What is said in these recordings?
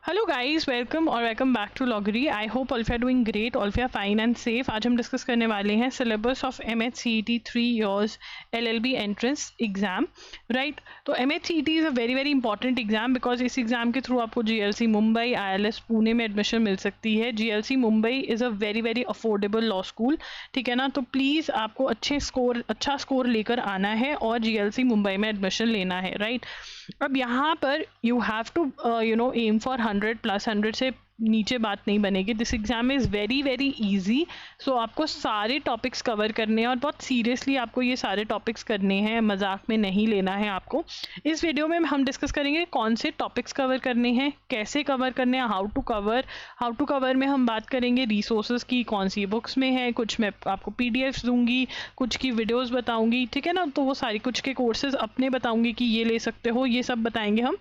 Hello guys, welcome और welcome back to लॉगरी। I hope all of you are doing great, all of you are fine and safe. आज हम discuss करने वाले हैं syllabus of MHCET 3 years LLB entrance exam, right. तो MHCET is a very very important exam because इस exam के through आपको GLC Mumbai, ILS Pune में एडमिशन मिल सकती है। GLC Mumbai is a very very affordable law school, ठीक है ना। तो प्लीज़ आपको अच्छा स्कोर लेकर आना है और GLC मुंबई में एडमिशन लेना है, राइट। अब यहाँ पर you have to aim for 100+, 100 से नीचे बात नहीं बनेगी। This exam is very very easy. So आपको सारे टॉपिक्स कवर करने हैं और बहुत सीरियसली आपको ये सारे टॉपिक्स करने हैं, मजाक में नहीं लेना है आपको। इस वीडियो में हम डिस्कस करेंगे कौन से टॉपिक्स कवर करने हैं, कैसे कवर करने हैं, हाउ टू कवर में हम बात करेंगे रिसोर्सेज की, कौन सी बुक्स में है, कुछ मैं आपको PDFs दूंगी, कुछ की वीडियोज़ बताऊँगी, ठीक है ना। तो वो सारी कुछ के कोर्सेज अपने बताऊँगी कि ये ले सकते हो, ये सब बताएंगे हम।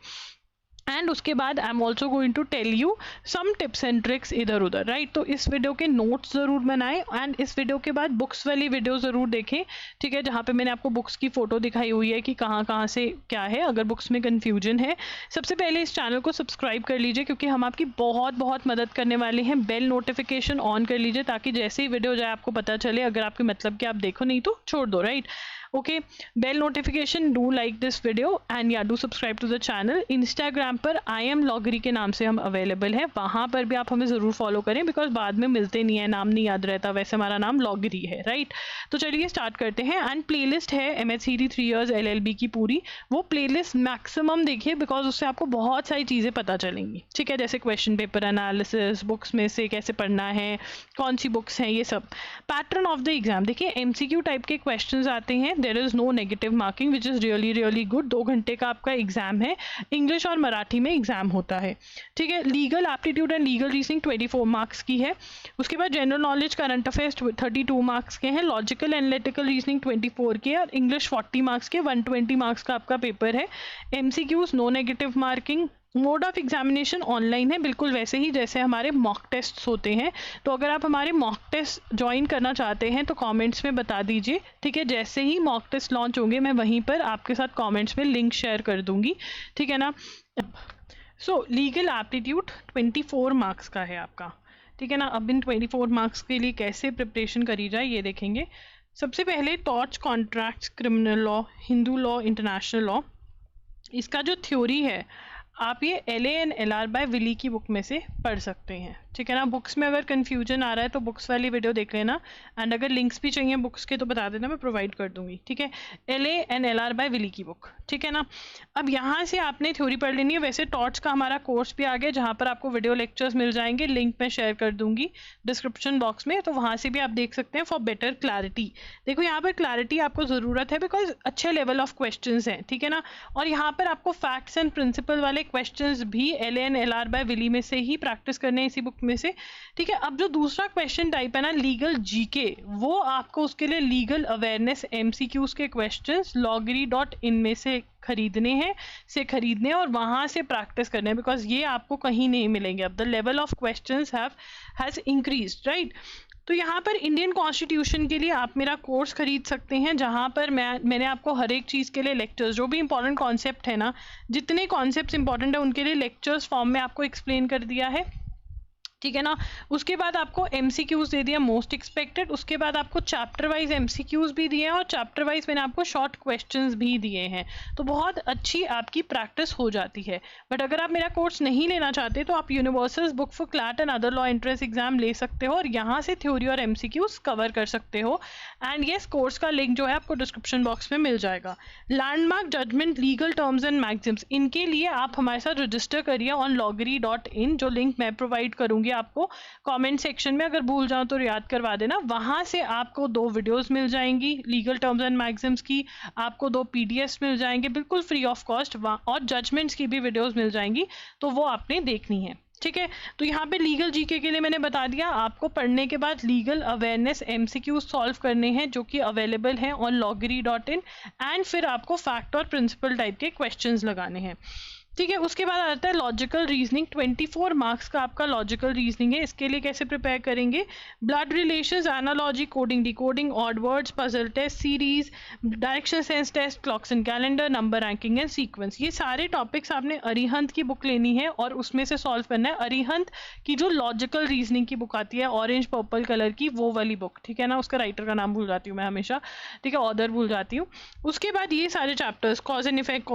एंड उसके बाद I am also going to tell you some tips and tricks इधर उधर, राइट। तो इस वीडियो के नोट्स ज़रूर बनाएं एंड इस वीडियो के बाद बुक्स वाली वीडियो ज़रूर देखें, ठीक है, जहाँ पे मैंने आपको बुक्स की फ़ोटो दिखाई हुई है कि कहाँ से क्या है, अगर बुक्स में कन्फ्यूजन है। सबसे पहले इस चैनल को सब्सक्राइब कर लीजिए क्योंकि हम आपकी बहुत मदद करने वाले हैं। बेल नोटिफिकेशन ऑन कर लीजिए ताकि जैसे ही वीडियो जाए आपको पता चले। अगर आपके मतलब कि आप देखो नहीं तो छोड़ दो, right. Okay, bell notification, do like this video and या do subscribe to the channel. Instagram पर आई एम लॉगरी के नाम से हम अवेलेबल है, वहाँ पर भी आप हमें ज़रूर फॉलो करें बिकॉज बाद में मिलते नहीं है, नाम नहीं याद रहता। वैसे हमारा नाम लॉगरी है, राइट। तो चलिए स्टार्ट करते हैं। एंड प्लेलिस्ट है MHCET 3 years LLB की पूरी, वो प्लेलिस्ट मैक्सिमम देखिए बिकॉज उससे आपको बहुत सारी चीज़ें पता चलेंगी, ठीक है, जैसे क्वेश्चन पेपर एनालिसिस, बुक्स में से कैसे पढ़ना है, कौन सी बुक्स हैं, ये सब। पैटर्न ऑफ द एग्जाम देखिए, MCQ टाइप के क्वेश्चंस आते हैं। There is no negative marking which is really good. 2 घंटे का आपका एग्जाम है, इंग्लिश और मराठी में एग्जाम होता है, ठीक है। Legal aptitude and legal reasoning 24 marks की है। उसके बाद general knowledge, current affairs 32 marks के हैं। लॉजिकल एनालिटिकल रीजनिंग 24 के और इंग्लिश 40 मार्क्स के, 120 मार्क्स का आपका पेपर है। MCQs no negative marking. Mode of examination online है, बिल्कुल वैसे ही जैसे हमारे मॉक टेस्ट होते हैं। तो अगर आप हमारे मॉक टेस्ट ज्वाइन करना चाहते हैं तो कमेंट्स में बता दीजिए, ठीक है। जैसे ही मॉक टेस्ट लॉन्च होंगे मैं वहीं पर आपके साथ कमेंट्स में लिंक शेयर कर दूंगी, ठीक है ना। सो लीगल एप्टीट्यूड 24 मार्क्स का है आपका, ठीक है ना। अब इन 24 मार्क्स के लिए कैसे प्रिपरेशन करी जाए ये देखेंगे। सबसे पहले torts, contracts, criminal law, Hindu law, international law, इसका जो थ्योरी है आप ये LA and LR by Wiley की बुक में से पढ़ सकते हैं, ठीक है ना। बुक्स में अगर कन्फ्यूजन आ रहा है तो बुक्स वाली वीडियो देख लेना एंड अगर लिंक्स भी चाहिए बुक्स के तो बता देना, मैं प्रोवाइड कर दूंगी, ठीक है। LA and LR by Wiley की बुक, ठीक है ना। अब यहाँ से आपने थ्योरी पढ़ लेनी है। वैसे टॉर्च का हमारा कोर्स भी आ गया जहाँ पर आपको वीडियो लेक्चर्स मिल जाएंगे, लिंक मैं शेयर कर दूंगी डिस्क्रिप्शन बॉक्स में, तो वहाँ से भी आप देख सकते हैं फॉर बेटर क्लैरिटी। देखो यहाँ पर क्लैरिटी आपको ज़रूरत है बिकॉज अच्छे लेवल ऑफ क्वेश्चन हैं, ठीक है ना। और यहाँ पर आपको फैक्ट्स एंड प्रिंसिपल वाले क्वेश्चंस भी LA and LR by Wiley में से ही प्रैक्टिस करने हैं, इसी बुक में से, ठीक है। अब जो दूसरा क्वेश्चन टाइप है ना लीगल GK, वो आपको उसके लिए लीगल अवेयरनेस MCQs के क्वेश्चंस loggery.in में से खरीदने और वहाँ से प्रैक्टिस करने हैं बिकॉज ये आपको कहीं नहीं मिलेंगे। अब the level of questions has increased, right. तो यहाँ पर इंडियन कॉन्स्टिट्यूशन के लिए आप मेरा कोर्स खरीद सकते हैं जहाँ पर मैंने आपको हर एक चीज़ के लिए लेक्चर्स, जो भी इंपॉर्टेंट कॉन्सेप्ट है ना, जितने कॉन्सेप्ट्स इंपॉर्टेंट है उनके लिए लेक्चर्स फॉर्म में आपको एक्सप्लेन कर दिया है, ठीक है ना। उसके बाद आपको MCQs दे दिया मोस्ट एक्सपेक्टेड। उसके बाद आपको चैप्टर वाइज MCQs भी दिए हैं और चैप्टर वाइज मैंने आपको शॉर्ट क्वेश्चंस भी दिए हैं। तो बहुत अच्छी आपकी प्रैक्टिस हो जाती है। बट अगर आप मेरा कोर्स नहीं लेना चाहते तो आप universal book for CLAT and other law entrance exam ले सकते हो और यहाँ से थ्योरी और MCQs कवर कर सकते हो। एंड येस, कोर्स का लिंक जो है आपको डिस्क्रिप्शन बॉक्स में मिल जाएगा। Landmark, judgment, legal terms and maxims, इनके लिए आप हमारे साथ रजिस्टर करिए ऑन loggery.in, जो लिंक मैं प्रोवाइड करूँगी आपको कमेंट सेक्शन में। अगर भूल जाओ तो याद करवा देना। वहां से आपको 2 वीडियोस मिल जाएंगी लीगल टर्म्स एंड मैक्सिम्स की, आपको 2 PDFs मिल जाएंगे बिल्कुल फ्री ऑफ कॉस्ट, और जजमेंट्स की भी वीडियोस मिल जाएंगी, तो वो आपने देखनी है, ठीक है। तो यहाँ पे लीगल GK के लिए मैंने बता दिया। आपको पढ़ने के बाद लीगल अवेयरनेस MCQ सॉल्व करने हैं जो कि अवेलेबल हैं ऑन loggery.in एंड फिर आपको फैक्ट और प्रिंसिपल टाइप के क्वेश्चंस लगाने हैं। ठीक है। उसके बाद आता है लॉजिकल रीजनिंग, 24 मार्क्स का आपका लॉजिकल रीजनिंग है। इसके लिए कैसे प्रिपेयर करेंगे, blood relations, analogy, coding decoding, odd words, puzzle test series, direction sense test, clocks and calendar, number ranking and sequence. ये सारे टॉपिक्स आपने अरिहंत की बुक लेनी है और उसमें से सॉल्व करना है। अरिहंत की जो लॉजिकल रीजनिंग की बुक आती है ऑरेंज पर्पल कलर की, वो वाली बुक, ठीक है ना। उसका राइटर का नाम भूल जाती हूँ मैं हमेशा, ठीक है, ऑथर भूल जाती हूँ। उसके बाद ये सारे chapters, cause and effect,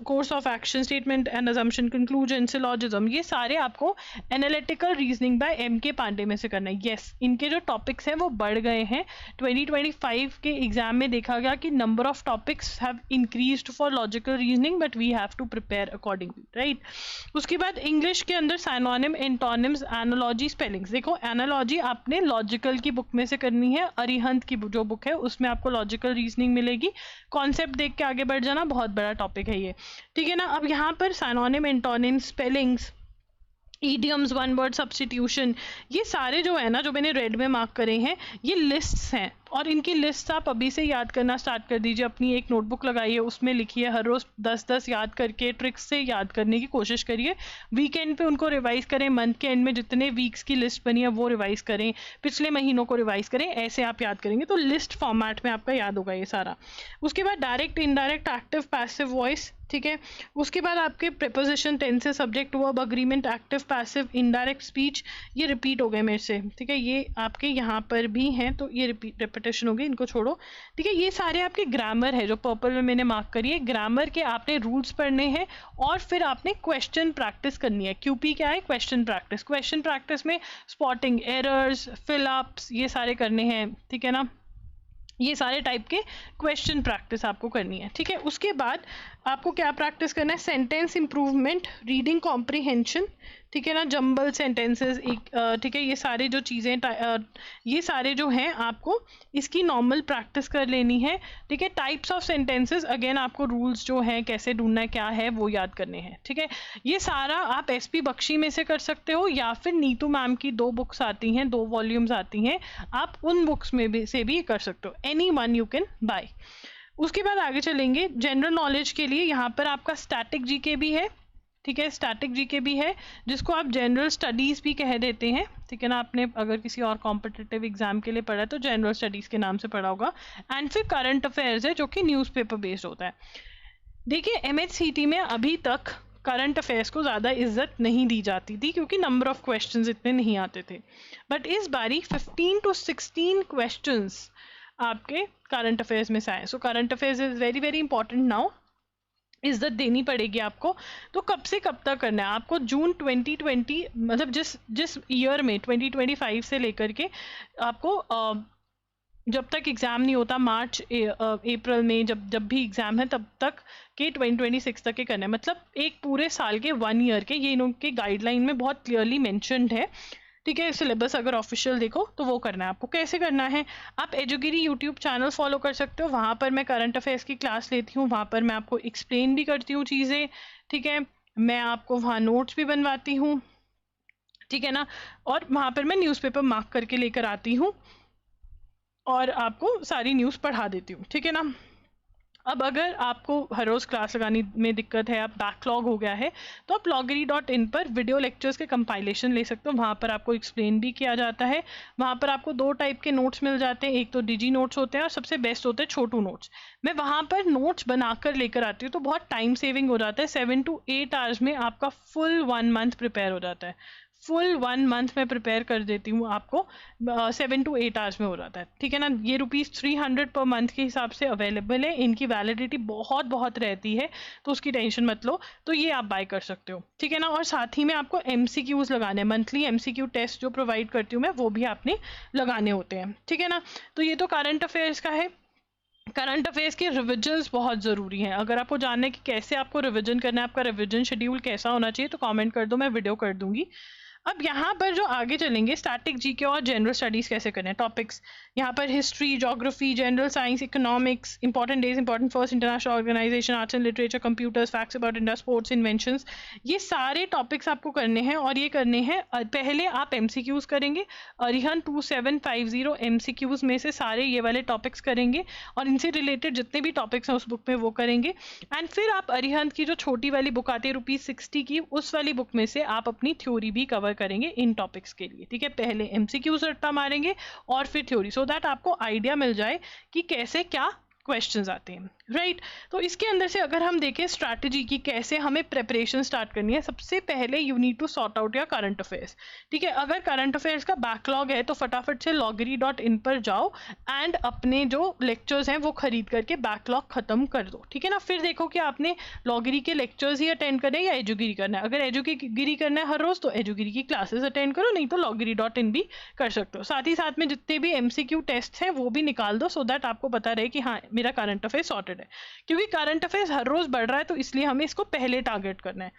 course of action, statement and assumption, conclusion, syllogism, ये सारे आपको analytical reasoning bye M.K. Pandey में से करना है। यस, इनके जो टॉपिक्स हैं वो बढ़ गए हैं। 2025 के एग्जाम में देखा गया कि number of topics have increased for logical reasoning, but we have to prepare accordingly, right. उसके बाद इंग्लिश के अंदर साइनोनिम, एंटोनिम्स, एनालॉजी, स्पेलिंग्स। देखो एनालॉजी आपने लॉजिकल की बुक में से करनी है, अरिहंत की जो बुक है उसमें आपको लॉजिकल रीजनिंग मिलेगी। कॉन्सेप्ट देख के आगे बढ़ जाना, बहुत बड़ा टॉपिक है ये, ठीक है ना। अब यहाँ पर synonym, antonym, spellings, idioms, one word substitution, ये सारे जो है ना, जो मैंने रेड में मार्क करे हैं, ये लिस्ट्स हैं और इनकी लिस्ट आप अभी से याद करना स्टार्ट कर दीजिए। अपनी एक नोटबुक लगाइए, उसमें लिखिए, हर रोज 10-10 याद करके ट्रिक्स से याद करने की कोशिश करिए। वीकेंड पे उनको रिवाइज करें, मंथ के एंड में जितने वीक्स की लिस्ट बनी है वो रिवाइज करें, पिछले महीनों को रिवाइज करें, ऐसे आप याद करेंगे तो लिस्ट फॉर्मेट में आपका याद होगा ये सारा। उसके बाद direct, indirect, active, passive voice, ठीक है। उसके बाद आपके preposition, tenses, subject, verb, agreement, active, passive, indirect speech, ये रिपीट हो गए मेरे से, ठीक है। ये आपके यहाँ पर भी हैं तो ये रिपीटेशन हो गई, इनको छोड़ो, ठीक है। ये सारे आपके ग्रामर है जो पर्पल में मैंने मार्क करी है। ग्रामर के आपने रूल्स पढ़ने हैं और फिर आपने क्वेश्चन प्रैक्टिस करनी है। QP क्या है, क्वेश्चन प्रैक्टिस। क्वेश्चन प्रैक्टिस में स्पॉटिंग एरर्स, फिलअप्स, ये सारे करने हैं, ठीक है ना। ये सारे टाइप के क्वेश्चन प्रैक्टिस आपको करनी है, ठीक है। उसके बाद आपको क्या प्रैक्टिस करना है, सेंटेंस इंप्रूवमेंट, रीडिंग कॉम्प्रिहेंशन, ठीक है ना, जंबल सेंटेंसेस, ठीक है। ये सारे जो चीज़ें, ये सारे जो हैं आपको इसकी नॉर्मल प्रैक्टिस कर लेनी है, ठीक है। टाइप्स ऑफ सेंटेंसेस, अगेन आपको रूल्स जो हैं कैसे ढूंढना है क्या है वो याद करने हैं, ठीक है। ये सारा आप SP बख्शी में से कर सकते हो या फिर नीतू मैम की 2 बुक्स आती हैं, 2 वॉल्यूम्स आती हैं, आप उन बुक्स में भी से भी कर सकते हो, any one you can buy. उसके बाद आगे चलेंगे जनरल नॉलेज के लिए। यहाँ पर आपका स्टैटिक GK भी है, ठीक है, स्टैटिक GK भी है, जिसको आप जनरल स्टडीज़ भी कह देते हैं, ठीक है ना। आपने अगर किसी और कॉम्पिटिटिव एग्जाम के लिए पढ़ा है तो जनरल स्टडीज़ के नाम से पढ़ा होगा। एंड फिर करंट अफेयर्स है जो कि न्यूज़पेपर बेस्ड होता है। देखिए MHCT में अभी तक करंट अफेयर्स को ज़्यादा इज्जत नहीं दी जाती थी क्योंकि नंबर ऑफ क्वेश्चंस इतने नहीं आते थे, बट इस बारी 15 to 16 क्वेश्चंस आपके करंट अफेयर्स में से आए। So current affairs is very very important now, इज्जत देनी पड़ेगी आपको। तो कब से कब तक करना है आपको, जून 2020, मतलब जिस ईयर में 2025 से लेकर के आपको जब तक एग्ज़ाम नहीं होता, मार्च अप्रैल में जब भी एग्ज़ाम है तब तक के 2026 तक के करना है, मतलब एक पूरे साल के 1 ईयर के। ये इनके गाइडलाइन में बहुत क्लियरली मैंशनड है, ठीक है। सिलेबस अगर ऑफिशियल देखो तो वो करना है आपको। कैसे करना है, आप एजुगिरी यूट्यूब चैनल फॉलो कर सकते हो, वहाँ पर मैं करंट अफेयर्स की क्लास लेती हूँ, वहाँ पर मैं आपको एक्सप्लेन भी करती हूँ चीज़ें, ठीक है। मैं आपको वहाँ नोट्स भी बनवाती हूँ, ठीक है ना, और वहाँ पर मैं न्यूज़पेपर मार्क करके लेकर आती हूँ और आपको सारी न्यूज़ पढ़ा देती हूँ, ठीक है ना। अब अगर आपको हर रोज़ क्लास लगाने में दिक्कत है, आप बैकलॉग हो गया है, तो आप loggery.in पर वीडियो लेक्चर्स के कंपाइलेशन ले सकते हो। वहाँ पर आपको एक्सप्लेन भी किया जाता है। वहाँ पर आपको 2 टाइप के नोट्स मिल जाते हैं, एक तो डिजी नोट्स होते हैं और सबसे बेस्ट होते हैं छोटू नोट्स। मैं वहाँ पर नोट्स बनाकर लेकर आती हूँ तो बहुत टाइम सेविंग हो जाता है। 7 to 8 आवर्स में आपका फुल 1 मंथ प्रिपेयर हो जाता है। फुल 1 मंथ में प्रिपेयर कर देती हूँ आपको, 7 to 8 आवर्स में हो जाता है, ठीक है ना। ये ₹300 पर मंथ के हिसाब से अवेलेबल है। इनकी वैलिडिटी बहुत रहती है तो उसकी टेंशन मत लो, तो ये आप बाय कर सकते हो, ठीक है ना। और साथ ही में आपको MCQs लगाने हैं, मंथली MCQ टेस्ट जो प्रोवाइड करती हूँ मैं, वो भी आपने लगाने होते हैं, ठीक है ना। तो ये तो करंट अफेयर्स का है। करंट अफेयर्स के रिविजन्स बहुत ज़रूरी हैं। अगर आपको जानना है कि कैसे आपको रिविजन करना है, आपका रिविजन शेड्यूल कैसा होना चाहिए, तो कमेंट कर दो, मैं वीडियो कर दूंगी। अब यहाँ पर जो आगे चलेंगे, स्टैटिक जीके और जनरल स्टडीज कैसे करें टॉपिक्स, यहाँ पर history, geography, general science, economics, important days, important first, international organisation, arts and literature, computers, facts about India, sports, inventions, ये सारे टॉपिक्स आपको करने हैं। और ये करने हैं, पहले आप एमसीक्यूज करेंगे, अरिहंत 2750 एमसीक्यूज में से सारे ये वाले टॉपिक्स करेंगे और इनसे रिलेटेड जितने भी टॉपिक्स हैं उस बुक में वो करेंगे। एंड फिर आप अरिहंत की जो छोटी वाली बुक आती है ₹60 की, उस वाली बुक में से आप अपनी थ्योरी भी कवर करेंगे इन टॉपिक्स के लिए, ठीक है। पहले एमसीक्यूज रट्टा मारेंगे और फिर थ्योरी, सो दैट आपको आइडिया मिल जाए कि कैसे क्या क्वेश्चंस आते हैं, राइट। तो इसके अंदर से अगर हम देखें स्ट्रैटेजी की कैसे हमें प्रिपरेशन स्टार्ट करनी है, सबसे पहले you need to sort out your current affairs, ठीक है। अगर करंट अफेयर्स का बैकलॉग है तो फटाफट से loggery.in पर जाओ एंड अपने जो लेक्चर्स हैं वो खरीद करके बैकलॉग खत्म कर दो, ठीक है ना। फिर देखो कि आपने लॉगरी के लेक्चर्स ही अटेंड करने हैं या एजुगिरी करना है। अगर एजुगिरी करना है हर रोज तो एजुगिरी की क्लासेस अटेंड करो, नहीं तो loggery.in भी कर सकते हो। साथ ही साथ में जितने भी एमसीक्यू टेस्ट हैं वो भी निकाल दो, सो दैट आपको पता रहे कि हाँ मेरा करंट अफेयर सॉर्टेड है, क्योंकि करंट अफेयर्स हर रोज बढ़ रहा है तो इसलिए हमें इसको पहले टारगेट करना है।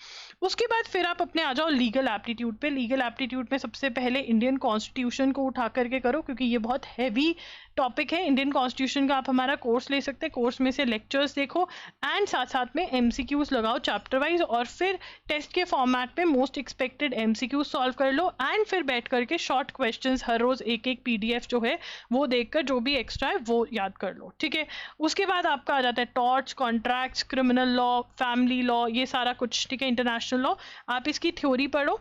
उसके बाद फिर आप अपने आ जाओ लीगल एप्टीट्यूड पे। लीगल एप्टीट्यूड में सबसे पहले इंडियन कॉन्स्टिट्यूशन को उठा करके करो, क्योंकि ये बहुत हैवी टॉपिक है। इंडियन कॉन्स्टिट्यूशन का आप हमारा कोर्स ले सकते हैं, कोर्स में से लेक्चर्स देखो एंड साथ साथ में एमसीक्यूज लगाओ चैप्टर वाइज, और फिर टेस्ट के फॉर्मेट पे मोस्ट एक्सपेक्टेड एमसीक्यूज सॉल्व कर लो एंड फिर बैठ करके शॉर्ट क्वेश्चंस हर रोज एक एक पीडीएफ जो है वो देखकर जो भी एक्स्ट्रा है वो याद कर लो, ठीक है। उसके बाद आपका आ जाता है torts, contracts, criminal law, family law, ये सारा कुछ, ठीक है, इंटरनेशनल लॉ। आप इसकी थ्योरी पढ़ो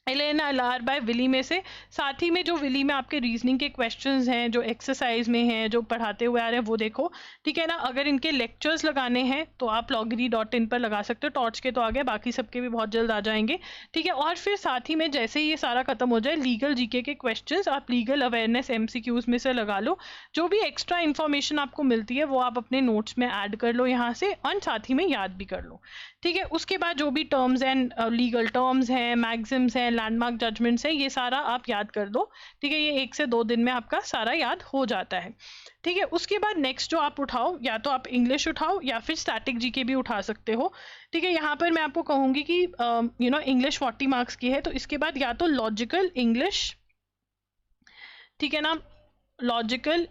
एलेना अलार बाय विली में से। साथ ही में जो विली में आपके रीजनिंग के क्वेश्चंस हैं जो एक्सरसाइज में हैं जो पढ़ाते हुए आ रहे हैं वो देखो, ठीक है ना। अगर इनके लेक्चर्स लगाने हैं तो आप loggery.in पर लगा सकते हो। टॉर्च के तो आगे, बाकी सबके भी बहुत जल्द आ जाएंगे, ठीक है। और फिर साथ ही में जैसे ही ये सारा खत्म हो जाए, लीगल जीके के क्वेश्चंस आप लीगल अवेयरनेस एमसीक्यूज में से लगा लो। जो भी एक्स्ट्रा इन्फॉर्मेशन आपको मिलती है वो आप अपने नोट्स में ऐड कर लो यहाँ से, और साथ ही में याद भी कर लो, ठीक है। उसके बाद जो भी टर्म्स एंड लीगल टर्म्स हैं, मैक्सिम्स हैं, लैंडमार्क जजमेंट्स हैं, ये सारा आप याद कर दो, ठीक है। ये 1 से 2 दिन में आपका सारा याद हो जाता है, ठीक है। उसके बाद नेक्स्ट जो आप उठाओ, या तो आप इंग्लिश उठाओ या फिर स्टैटिक जीके भी उठा सकते हो, ठीक है। यहाँ पर मैं आपको कहूँगी कि इंग्लिश 40 मार्क्स की है, तो इसके बाद या तो लॉजिकल इंग्लिश, ठीक है ना, लॉजिकल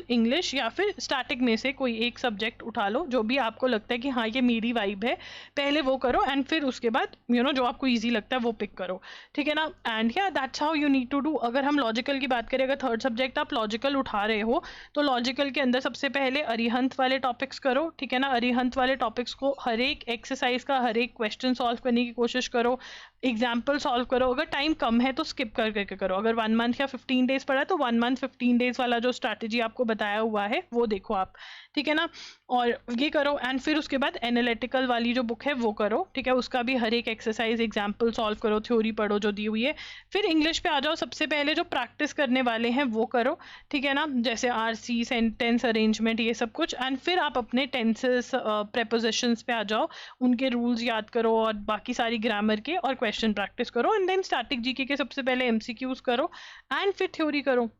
इंग्लिश या फिर स्टैटिक में से कोई एक सब्जेक्ट उठा लो जो भी आपको लगता है कि हाँ ये मेरी वाइब है, पहले वो करो एंड फिर उसके बाद जो आपको इजी लगता है वो पिक करो, ठीक है ना। एंड या that's how you need to do. अगर हम लॉजिकल की बात करें, अगर थर्ड सब्जेक्ट आप लॉजिकल उठा रहे हो तो लॉजिकल के अंदर सबसे पहले अरिहंत वाले टॉपिक्स करो, ठीक है ना। अरिहंत वाले टॉपिक्स को हर एक एक्सरसाइज का हर एक क्वेश्चन सॉल्व करने की कोशिश करो, एग्जाम्पल सॉल्व करो। अगर टाइम कम है तो स्किप कर करके करो। अगर 1 मंथ या 15 डेज पड़ा है तो 1 मंथ 15 डेज वाला जो स्ट्रैटेजी आपको बताया हुआ है वो देखो आप, ठीक है ना, और ये करो। एंड फिर उसके बाद एनालिटिकल वाली जो बुक है वो करो, ठीक है। उसका भी हर एक एक्सरसाइज एग्जाम्पल सॉल्व करो, थ्योरी पढ़ो जो दी हुई है। फिर इंग्लिश पे आ जाओ, सबसे पहले जो प्रैक्टिस करने वाले हैं वो करो, ठीक है ना, जैसे आरसी, सेंटेंस अरेंजमेंट, ये सब कुछ। एंड फिर आप अपने टेंसेस, प्रेपोजिशंस पे आ जाओ, उनके रूल्स याद करो और बाकी सारी ग्रामर के और क्वेश्चन प्रैक्टिस करो। एंड देन स्टैटिक जीके के सबसे पहले एमसीक्यूज करो एंड फिर थ्योरी करो।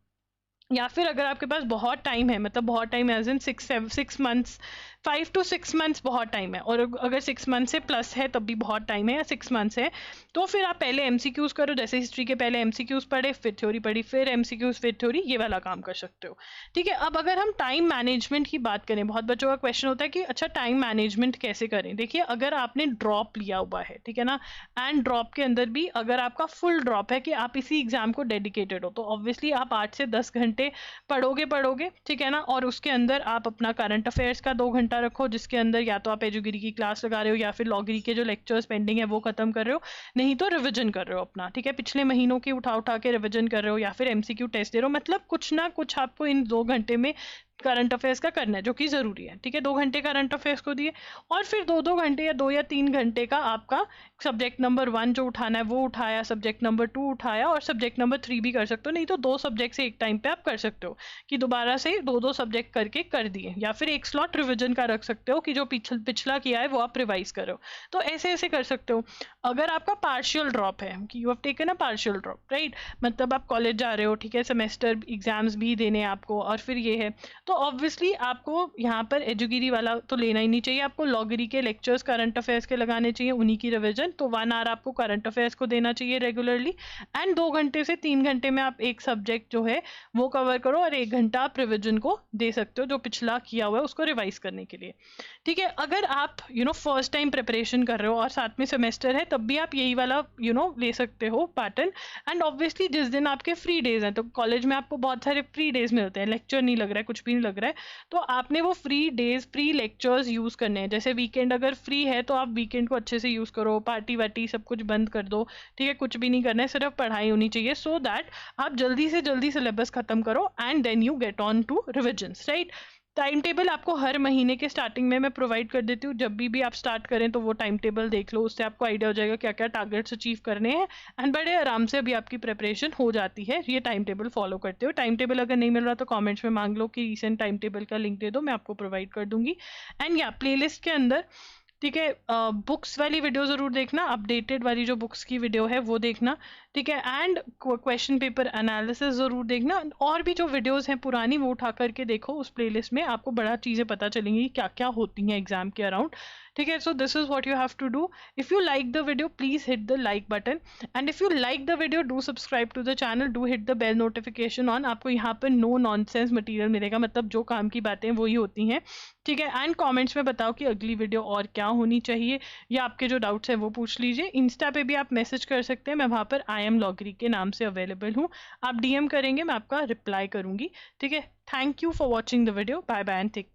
या फिर अगर आपके पास बहुत टाइम है, मतलब बहुत time as in 6 months, 5 to 6 months बहुत टाइम है, और अगर 6 मंथ से प्लस है तब भी बहुत टाइम है, या 6 मंथ्स है तो फिर आप पहले एमसीक्यूज करो। जैसे हिस्ट्री के पहले एमसीक्यूज पढ़े, फिर थ्योरी पढ़ी, फिर एमसीक्यूज, फिर थ्योरी, ये वाला काम कर सकते हो, ठीक है। अब अगर हम टाइम मैनेजमेंट की बात करें, बहुत बच्चों का क्वेश्चन होता है कि अच्छा टाइम मैनेजमेंट कैसे करें। देखिए, अगर आपने ड्रॉप लिया हुआ है, ठीक है ना, एंड ड्रॉप के अंदर भी अगर आपका फुल ड्रॉप है कि आप इसी एग्जाम को डेडिकेटेड हो, तो ऑब्वियसली आप 8 से 10 घंटे पढ़ोगे, ठीक है ना। और उसके अंदर आप अपना करंट अफेयर्स का 2 घंटा रखो, जिसके अंदर या तो आप एजुगिरी की क्लास लगा रहे हो या फिर लॉगरी के जो लेक्चर्स पेंडिंग है वो खत्म कर रहे हो, नहीं तो रिवीजन कर रहे हो अपना, ठीक है। पिछले महीनों की उठा के रिवीजन कर रहे हो या फिर एमसीक्यू टेस्ट दे रहे हो, मतलब कुछ ना कुछ आपको इन 2 घंटे में करंट अफेयर्स का करना है, जो कि ज़रूरी है, ठीक है। 2 घंटे करंट अफेयर्स को दिए, और फिर 2 घंटे या 2 या 3 घंटे का आपका सब्जेक्ट नंबर 1 जो उठाना है वो उठाया, सब्जेक्ट नंबर 2 उठाया, और सब्जेक्ट नंबर 3 भी कर सकते हो, नहीं तो 2 सब्जेक्ट से एक टाइम पे आप कर सकते हो कि दोबारा से 2 सब्जेक्ट करके कर दिए, या फिर एक स्लॉट रिविजन का रख सकते हो कि जो पिछला किया है वो आप रिवाइज करो। तो ऐसे ऐसे कर सकते हो। अगर आपका पार्शियल ड्रॉप है कि you have taken a partial drop, right, मतलब आप कॉलेज जा रहे हो, ठीक है, सेमेस्टर एग्जाम्स भी देने आपको और फिर ये है, तो ऑब्वियसली आपको यहाँ पर एजुगिरी वाला तो लेना ही नहीं चाहिए, आपको लॉगरी के लेक्चर्स करंट अफेयर्स के लगाने चाहिए, उन्हीं की रिविजन। तो 1 आवर आपको करंट अफेयर्स को देना चाहिए रेगुलरली, एंड 2 घंटे से 3 घंटे में आप एक सब्जेक्ट जो है वो कवर करो, और 1 घंटा आप रिविजन को दे सकते हो जो पिछला किया हुआ है उसको रिवाइज करने के लिए। ठीक है, अगर आप फर्स्ट टाइम प्रिपरेशन कर रहे हो और साथ में सेमेस्टर है, तब भी आप यही वाला ले सकते हो पैटर्न। एंड ऑब्वियसली जिस दिन आपके फ्री डेज हैं, तो कॉलेज में आपको बहुत सारे फ्री डेज मिलते हैं, लेक्चर नहीं लग रहा है, कुछ भी नहीं लग रहा है, तो आपने वो free days free lectures use करने हैं। जैसे वीकेंड अगर फ्री है तो आप वीकेंड को अच्छे से यूज करो, पार्टी वार्टी सब कुछ बंद कर दो। ठीक है, कुछ भी नहीं करना है, सिर्फ पढ़ाई होनी चाहिए, सो दैट आप जल्दी से जल्दी सिलेबस खत्म करो and then you get on to revisions, right. Time table आपको हर महीने के स्टार्टिंग में मैं प्रोवाइड कर देती हूँ, जब भी आप स्टार्ट करें तो वो टाइम टेबल देख लो, उससे आपको आइडिया हो जाएगा क्या क्या टारगेट्स अचीव करने हैं, एंड बड़े आराम से अभी आपकी प्रिपरेशन हो जाती है ये टाइम टेबल फॉलो करते हो। टाइम टेबल अगर नहीं मिल रहा तो कमेंट्स में मांग लो कि रिसेंट टाइम टेबल का लिंक दे दो, मैं आपको प्रोवाइड कर दूंगी। एंड या प्लेलिस्ट के अंदर, ठीक है, बुक्स वाली वीडियो ज़रूर देखना, अपडेटेड वाली जो बुक्स की वीडियो है वो देखना, ठीक है, एंड क्वेश्चन पेपर एनालिसिस ज़रूर देखना, और भी जो वीडियोस हैं पुरानी वो उठा करके देखो, उस प्लेलिस्ट में आपको बड़ा चीज़ें पता चलेंगी क्या क्या होती हैं एग्जाम के अराउंड। ठीक है, so this is what you have to do. If you like the video please hit the like button, and if you like the video do subscribe to the channel, do hit the bell notification on. आपको यहाँ पर no nonsense material मिलेगा, मतलब जो काम की बातें वही होती हैं। ठीक है, एंड कमेंट्स में बताओ कि अगली वीडियो और क्या होनी चाहिए, या आपके जो डाउट्स हैं वो पूछ लीजिए। इंस्टा पे भी आप मैसेज कर सकते हैं, मैं वहाँ पर आई एम लॉगरी के नाम से अवेलेबल हूँ, आप डीएम करेंगे मैं आपका रिप्लाई करूँगी। ठीक है, thank you for watching the video, bye bye and take care.